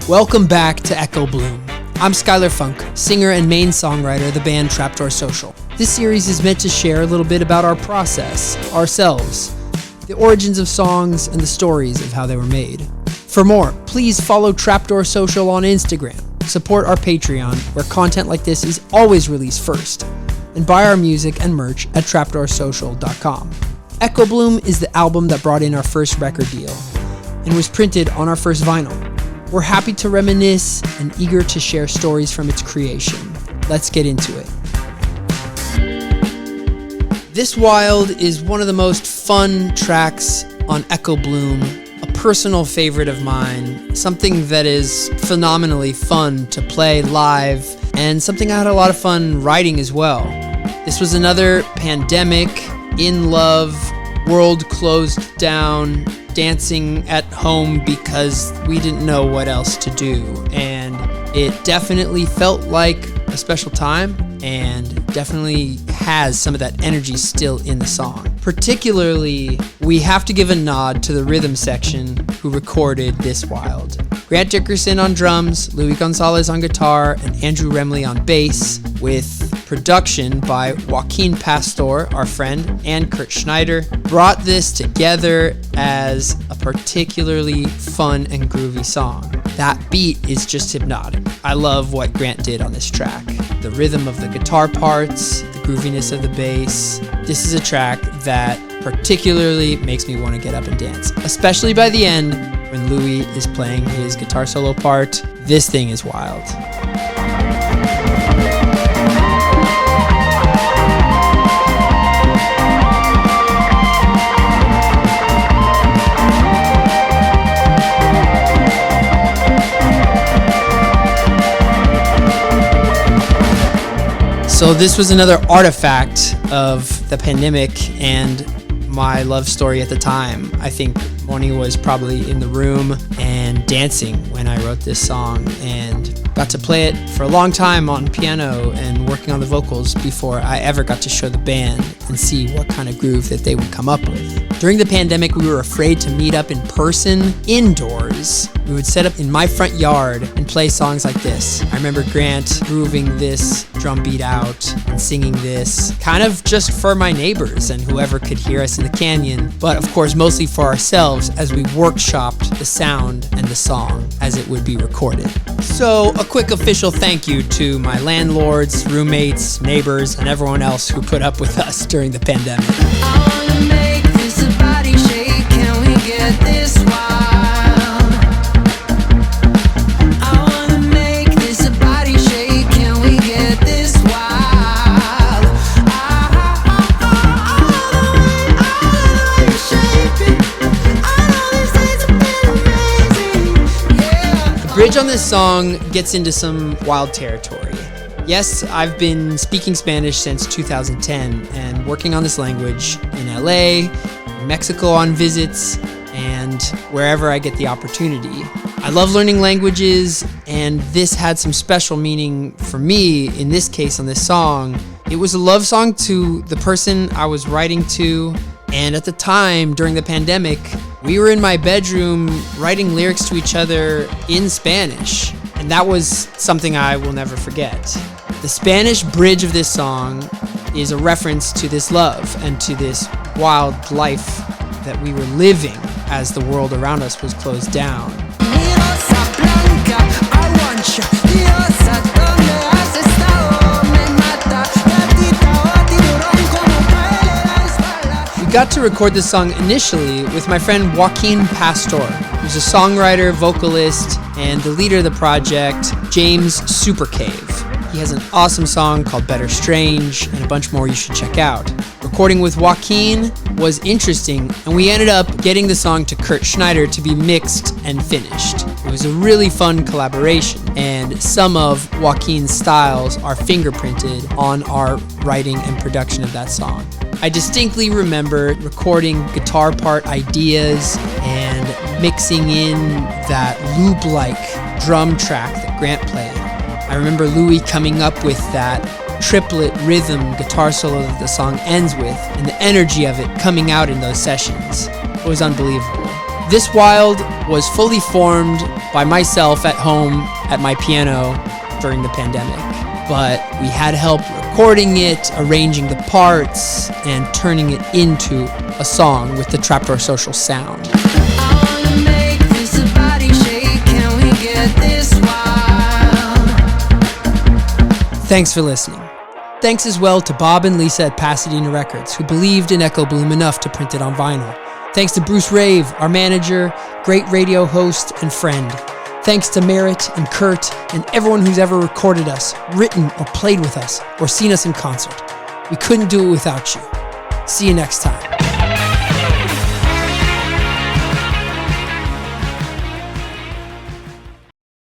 Welcome back to Echobloom. I'm Skylar Funk, singer and main songwriter of the band Trapdoor Social. This series is meant to share a little bit about our process, ourselves, the origins of songs, and the stories of how they were made. For more, please follow Trapdoor Social on Instagram, support our Patreon, where content like this is always released first, and buy our music and merch at trapdoorsocial.com. Echobloom is the album that brought in our first record deal and was printed on our first vinyl. We're happy to reminisce and eager to share stories from its creation. Let's get into it. This Wild is one of the most fun tracks on Echobloom, a personal favorite of mine, something that is phenomenally fun to play live, and something I had a lot of fun writing as well. This was another pandemic, in love, world closed down, dancing at home because we didn't know what else to do, and it definitely felt like a special time and definitely has some of that energy still in the song. Particularly, we have to give a nod to the rhythm section who recorded This Wild. Grant Dickerson on drums, Louis Gonzalez on guitar, and Andrew Remley on bass, with production by Joaquin Pastor, our friend, and Kurt Schneider, brought this together as a particularly fun and groovy song. That beat is just hypnotic. I love what Grant did on this track. The rhythm of the guitar parts, the grooviness of the bass. This is a track that particularly makes me want to get up and dance, especially by the end when Louis is playing his guitar solo part. This thing is wild. So this was another artifact of the pandemic and my love story at the time. I think Moni was probably in the room and dancing when I wrote this song, and got to play it for a long time on piano and working on the vocals before I ever got to show the band and see what kind of groove that they would come up with. During the pandemic, we were afraid to meet up in person indoors. We would set up in my front yard and play songs like this. I remember Grant grooving this drum beat out and singing this kind of just for my neighbors and whoever could hear us in the canyon, but of course mostly for ourselves as we workshopped the sound and the song as it would be recorded. So a quick official thank you to my landlords, roommates, neighbors, and everyone else who put up with us during the pandemic. I wanna make this a body shake, can we get this wild? I wanna make this a body shake, can we get this wild? The bridge on this song gets into some wild territory. Yes, I've been speaking Spanish since 2010 and working on this language in LA, Mexico on visits, and wherever I get the opportunity. I love learning languages, and this had some special meaning for me in this case on this song. It was a love song to the person I was writing to, and at the time, during the pandemic, we were in my bedroom writing lyrics to each other in Spanish, and that was something I will never forget. The Spanish bridge of this song is a reference to this love and to this wild life that we were living as the world around us was closed down. We got to record this song initially with my friend Joaquin Pastor, who's a songwriter, vocalist, and the leader of the project, James Supercave. He has an awesome song called Better Strange and a bunch more you should check out. Recording with Joaquin was interesting, and we ended up getting the song to Kurt Schneider to be mixed and finished. It was a really fun collaboration, and some of Joaquin's styles are fingerprinted on our writing and production of that song. I distinctly remember recording guitar part ideas and mixing in that loop-like drum track that Grant played. I remember Louis coming up with that triplet rhythm guitar solo that the song ends with, and the energy of it coming out in those sessions. It was unbelievable. This Wild was fully formed by myself at home at my piano during the pandemic. But we had help recording it, arranging the parts, and turning it into a song with the Trapdoor Social sound. I wanna make this a body shake. Can we get this wild? Thanks for listening. Thanks as well to Bob and Lisa at Pasadena Records, who believed in Echobloom enough to print it on vinyl. Thanks to Bruce Rave, our manager, great radio host, and friend. Thanks to Merritt and Kurt and everyone who's ever recorded us, written or played with us, or seen us in concert. We couldn't do it without you. See you next time.